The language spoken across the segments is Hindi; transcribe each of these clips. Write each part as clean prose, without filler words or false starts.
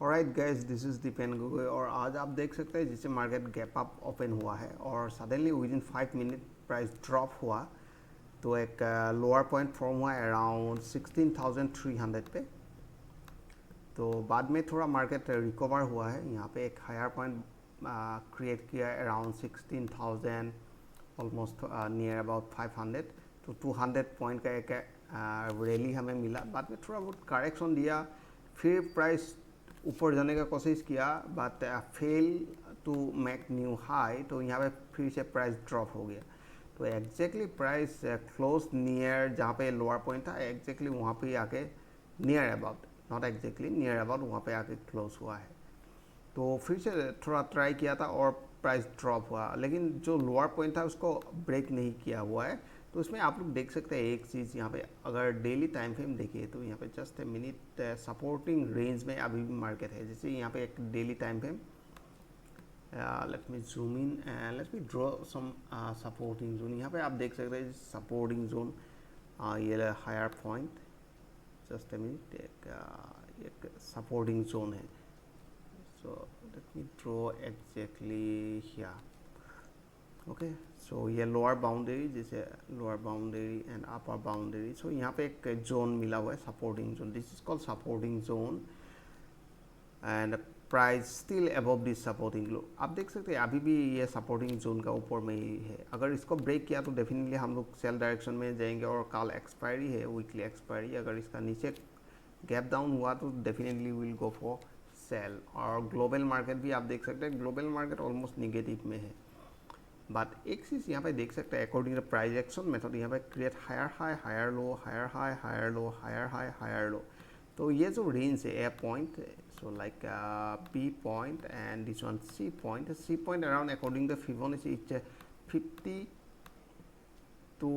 Alright guys, this is Dipen Gogoi और आज आप देख सकते हैं जिससे मार्केट गैप अप ओपन हुआ है और suddenly with in 5 minute price drop हुआ तो एक लोअर पॉइंट फॉर्म हुआ अराउंड 16,300 पे। तो बाद में थोड़ा मार्केट रिकवर हुआ है, यहाँ पे एक हायर पॉइंट क्रिएट किया अराउंड 16,000 ऑलमोस्ट नियर अबाउट 500। तो 200 पॉइंट का एक रैली हमें मिला, बाद में थोड़ा बहुत करेक्शन दिया, फिर प्राइस ऊपर जाने का कोशिश किया but fail to make new high. तो यहाँ पे फिर से प्राइस ड्रॉप हो गया। तो एग्जैक्टली प्राइस क्लोज नियर जहाँ पे लोअर पॉइंट था, एग्जैक्टली वहाँ पे आके near about, not exactly near about, वहाँ पे आके क्लोज हुआ है। तो फिर से थोड़ा ट्राई किया था और प्राइस ड्रॉप हुआ, लेकिन जो लोअर पॉइंट था उसको ब्रेक नहीं किया हुआ है। तो इसमें आप लोग देख सकते हैं एक चीज़ यहाँ पे, अगर डेली टाइम फ्रेम देखिए तो यहाँ पे just a minute supporting range में अभी भी मार्केट है। जैसे यहाँ पे एक daily time frame, let me zoom in and let me draw some supporting zone. यहाँ पे आप देख सकते हैं सपोर्टिंग जोन, ये higher point, just a minute, एक सपोर्टिंग जोन है। So let me draw exactly here. Okay, so ये लोअर बाउंड्री, जैसे lower boundary and upper boundary. So यहाँ पे एक जोन मिला हुआ है, supporting zone. This is called supporting zone and price still above this supporting low. आप देख सकते हैं अभी भी ये सपोर्टिंग जोन का ऊपर में ही है। अगर इसको ब्रेक किया तो डेफिनेटली हम लोग सेल डायरेक्शन में जाएंगे और कल एक्सपायरी है, वीकली एक्सपायरी। अगर इसका नीचे गैप डाउन हुआ तो definitely will go for sale. और ग्लोबल मार्केट भी आप देख सकते हैं, ग्लोबल मार्केट ऑलमोस्ट निगेटिव में है। बट एक चीज़ यहाँ पे देख सकते हैं, according to price action method, यहाँ पे create higher high, higher low, higher high, higher low, higher high, higher low. तो ये जो रेंज है, A point, so like B point and this one C point. C point around according to Fibonacci it's 50 to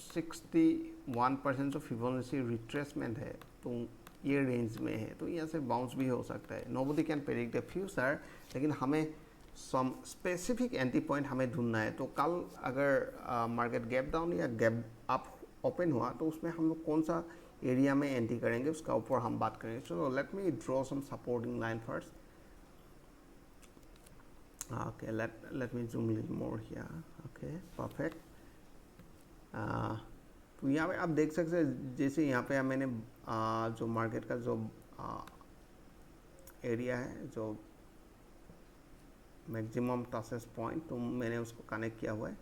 61% जो फिबोनाची रिट्रेसमेंट है, तो ये रेंज में है। तो यहाँ से बाउंस भी हो सकता है। Nobody can predict the future, लेकिन हमें सम स्पेसिफिक एंट्री पॉइंट हमें ढूंढना है। तो कल अगर मार्केट गैप डाउन या गैप अप ओपन हुआ तो उसमें हम लोग कौन सा एरिया में एंट्री करेंगे, उसका ऊपर हम बात करेंगे। So let me draw some supporting line first. Okay, let me zoom little more here. Okay, perfect. तो यहाँ पे आप देख सकते हैं, जैसे यहाँ पे मैंने जो मार्केट का जो एरिया है, जो मैक्सिमम टसेस पॉइंट, तो मैंने उसको कनेक्ट किया हुआ है।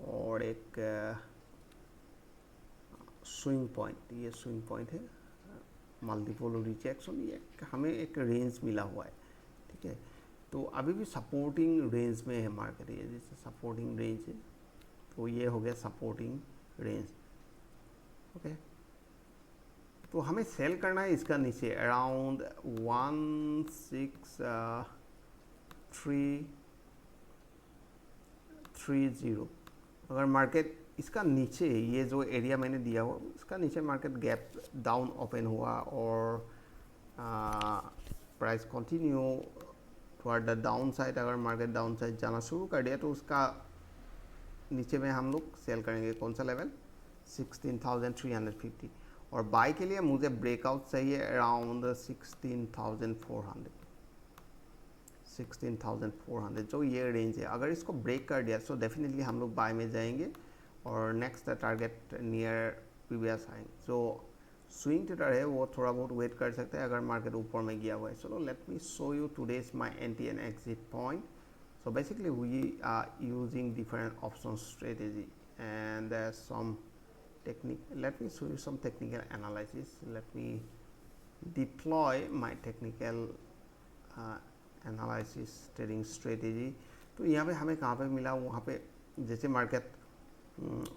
और एक स्विंग पॉइंट, ये स्विंग पॉइंट है, मल्टीपल रिजेक्शन, ये हमें एक रेंज मिला हुआ है। ठीक है, तो अभी भी सपोर्टिंग रेंज में है मार्केट। ये जैसे सपोर्टिंग रेंज है, तो ये हो गया सपोर्टिंग रेंज। ओके, तो हमें सेल करना है इसका नीचे अराउंड 16,330। अगर मार्केट इसका नीचे, ये जो एरिया मैंने दिया हुआ, इसका नीचे मार्केट गैप डाउन ओपन हुआ और प्राइस कंटिन्यू थोड़ा डाउन साइड, अगर मार्केट डाउन साइड जाना शुरू कर दिया तो उसका नीचे में हम लोग सेल करेंगे। कौन सा लेवल? 16,350। और बाय के लिए मुझे ब्रेकआउट चाहिए अराउंड 16,400, जो ये रेंज है। अगर इसको ब्रेक कर दिया तो डेफिनेटली हम लोग बाय में जाएंगे और next target near previous high. जो स्विंग ट्रेडर है वो थोड़ा बहुत वेट कर सकते हैं अगर मार्केट ऊपर में गया हुआ है। चलो let me show you today's my entry and exit point. So basically we are using different option strategy and some technique. Let me show you some technical analysis. Let me deploy my technical analysis trading strategy. तो यहाँ पे हमें कहाँ पे मिला, वहाँ पे जैसे market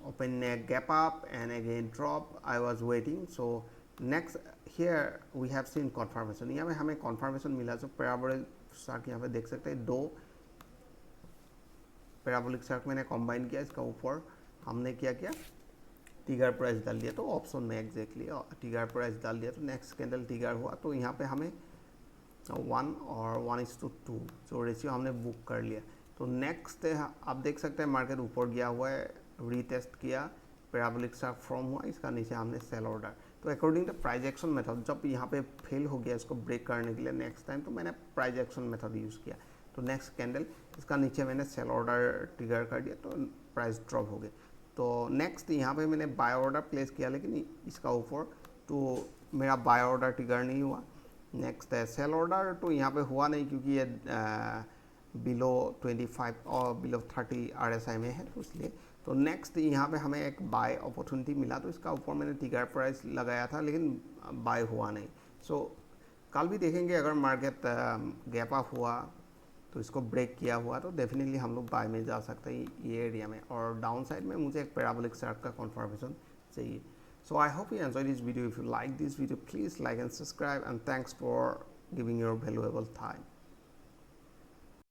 open gap up and again drop, I was waiting. So next here we have seen confirmation. यहाँ पे हमें confirmation मिला, जो पैराबोलिक शार्क यहाँ पे देख सकते हैं, दो पैराबोलिक शार्क मैंने कंबाइन किया। इसका ऊपर हमने क्या किया, टिगर प्राइस डाल दिया। तो ऑप्शन में एग्जैक्टली टिगर प्राइस डाल दिया, तो नेक्स्ट कैंडल टिगर हुआ। तो यहाँ पे हमें 1 और 1:2 जो रेशियो हमने बुक कर लिया। तो नेक्स्ट आप देख सकते हैं मार्केट ऊपर गया हुआ है, रीटेस्ट किया, पैराबोलिक शार्क फॉर्म हुआ, इसका नीचे हमने सेल ऑर्डर। तो according to price action method जब यहाँ पे फेल हो गया इसको ब्रेक करने के लिए नेक्स्ट टाइम, तो मैंने प्राइस एक्शन मेथड यूज़ किया। तो नेक्स्ट कैंडल इसका नीचे मैंने सेल ऑर्डर ट्रिगर कर दिया तो प्राइस ड्रॉप हो गई। तो नेक्स्ट यहाँ पे मैंने बाय ऑर्डर प्लेस किया, लेकिन इसका ऊपर तो मेरा बाय ऑर्डर ट्रिगर नहीं हुआ। नेक्स्ट है सेल ऑर्डर, तो यहाँ पे हुआ नहीं क्योंकि ये बिलो 25 और बिलो 30 RSI में है, तो इसलिए। तो नेक्स्ट यहाँ पे हमें एक बाय अपॉर्चुनिटी मिला, तो इसका ऊपर मैंने ट्रिगर प्राइस लगाया था लेकिन बाय हुआ नहीं। सो कल भी देखेंगे अगर मार्केट गैप अप हुआ तो इसको ब्रेक किया हुआ तो डेफिनेटली हम लोग बाय में जा सकते हैं ये एरिया में। और डाउन साइड में मुझे एक पैराबोलिक चार्ट का कन्फर्मेशन चाहिए। So I hope you enjoyed this video. If you like this video, please like and subscribe, and thanks for giving your valuable time.